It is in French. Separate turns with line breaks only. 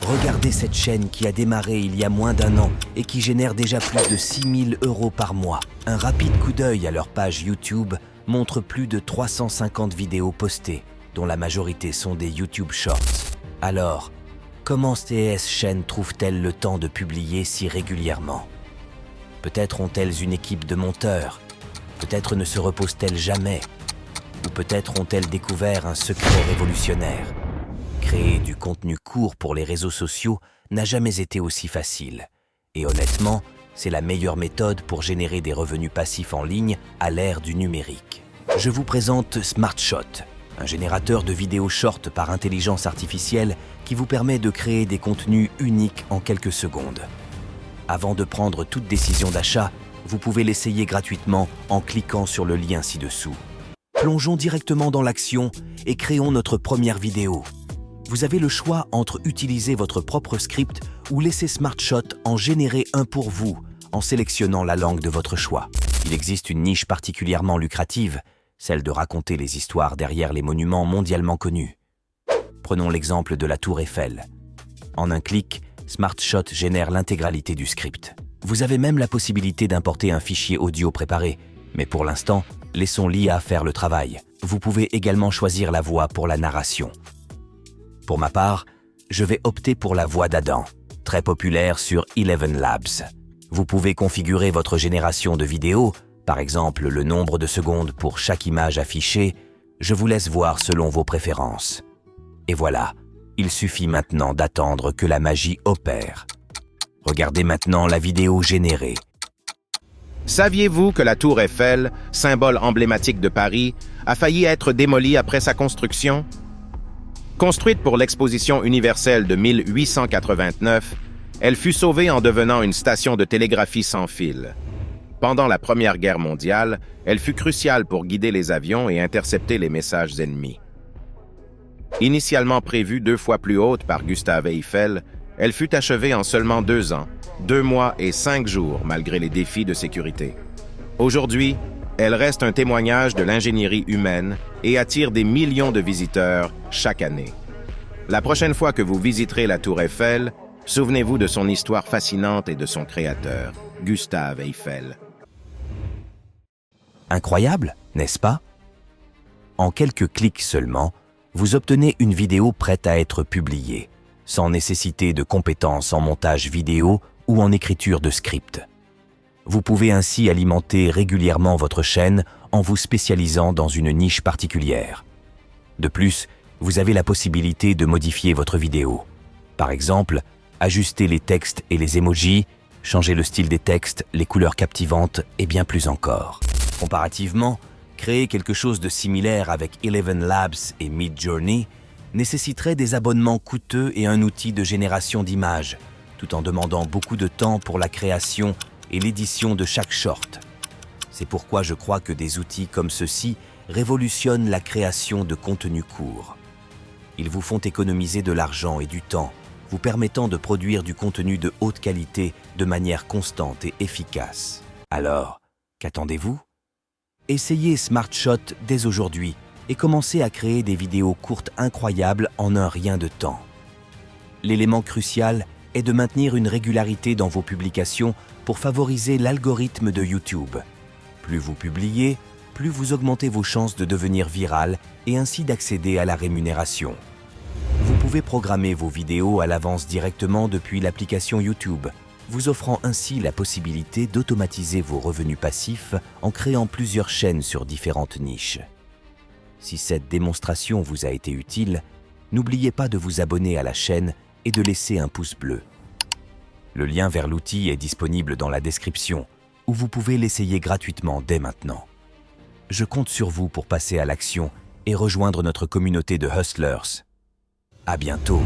Regardez cette chaîne qui a démarré il y a moins d'1 an et qui génère déjà plus de 6 000 € par mois. Un rapide coup d'œil à leur page YouTube montre plus de 350 vidéos postées, dont la majorité sont des YouTube Shorts. Alors, comment ces chaînes trouvent-elles le temps de publier si régulièrement? Peut-être ont-elles une équipe de monteurs, peut-être ne se reposent-elles jamais, ou peut-être ont-elles découvert un secret révolutionnaire. Créer du contenu court pour les réseaux sociaux n'a jamais été aussi facile. Et honnêtement, c'est la meilleure méthode pour générer des revenus passifs en ligne à l'ère du numérique. Je vous présente SmartShot, un générateur de vidéos short par intelligence artificielle qui vous permet de créer des contenus uniques en quelques secondes. Avant de prendre toute décision d'achat, vous pouvez l'essayer gratuitement en cliquant sur le lien ci-dessous. Plongeons directement dans l'action et créons notre première vidéo. Vous avez le choix entre utiliser votre propre script ou laisser SmartShot en générer un pour vous en sélectionnant la langue de votre choix. Il existe une niche particulièrement lucrative, celle de raconter les histoires derrière les monuments mondialement connus. Prenons l'exemple de la Tour Eiffel. En un clic, SmartShot génère l'intégralité du script. Vous avez même la possibilité d'importer un fichier audio préparé, mais pour l'instant, laissons l'IA faire le travail. Vous pouvez également choisir la voix pour la narration. Pour ma part, je vais opter pour la voix d'Adam, très populaire sur Eleven Labs. Vous pouvez configurer votre génération de vidéos, par exemple le nombre de secondes pour chaque image affichée. Je vous laisse voir selon vos préférences. Et voilà, il suffit maintenant d'attendre que la magie opère. Regardez maintenant la vidéo générée.
Saviez-vous que la Tour Eiffel, symbole emblématique de Paris, a failli être démolie après sa construction? Construite pour l'exposition universelle de 1889, elle fut sauvée en devenant une station de télégraphie sans fil. Pendant la Première Guerre mondiale, elle fut cruciale pour guider les avions et intercepter les messages ennemis. Initialement prévue 2 fois plus haute par Gustave Eiffel, elle fut achevée en seulement 2 ans, 2 mois et 5 jours malgré les défis de sécurité. Aujourd'hui, elle reste un témoignage de l'ingénierie humaine et attire des millions de visiteurs chaque année. La prochaine fois que vous visiterez la Tour Eiffel, souvenez-vous de son histoire fascinante et de son créateur, Gustave Eiffel.
Incroyable, n'est-ce pas? En quelques clics seulement, vous obtenez une vidéo prête à être publiée, sans nécessiter de compétences en montage vidéo ou en écriture de script. Vous pouvez ainsi alimenter régulièrement votre chaîne en vous spécialisant dans une niche particulière. De plus, vous avez la possibilité de modifier votre vidéo. Par exemple, ajuster les textes et les emojis, changer le style des textes, les couleurs captivantes et bien plus encore. Comparativement, créer quelque chose de similaire avec Eleven Labs et Midjourney nécessiterait des abonnements coûteux et un outil de génération d'images, tout en demandant beaucoup de temps pour la création et l'édition de chaque short. C'est pourquoi je crois que des outils comme ceux-ci révolutionnent la création de contenus courts. Ils vous font économiser de l'argent et du temps, vous permettant de produire du contenu de haute qualité de manière constante et efficace. Alors, qu'attendez-vous? Essayez SmartShot dès aujourd'hui et commencez à créer des vidéos courtes incroyables en un rien de temps. L'élément crucial est de maintenir une régularité dans vos publications pour favoriser l'algorithme de YouTube. Plus vous publiez, plus vous augmentez vos chances de devenir viral et ainsi d'accéder à la rémunération. Vous pouvez programmer vos vidéos à l'avance directement depuis l'application YouTube, vous offrant ainsi la possibilité d'automatiser vos revenus passifs en créant plusieurs chaînes sur différentes niches. Si cette démonstration vous a été utile, n'oubliez pas de vous abonner à la chaîne et de laisser un pouce bleu. Le lien vers l'outil est disponible dans la description, où vous pouvez l'essayer gratuitement dès maintenant. Je compte sur vous pour passer à l'action et rejoindre notre communauté de hustlers. À bientôt!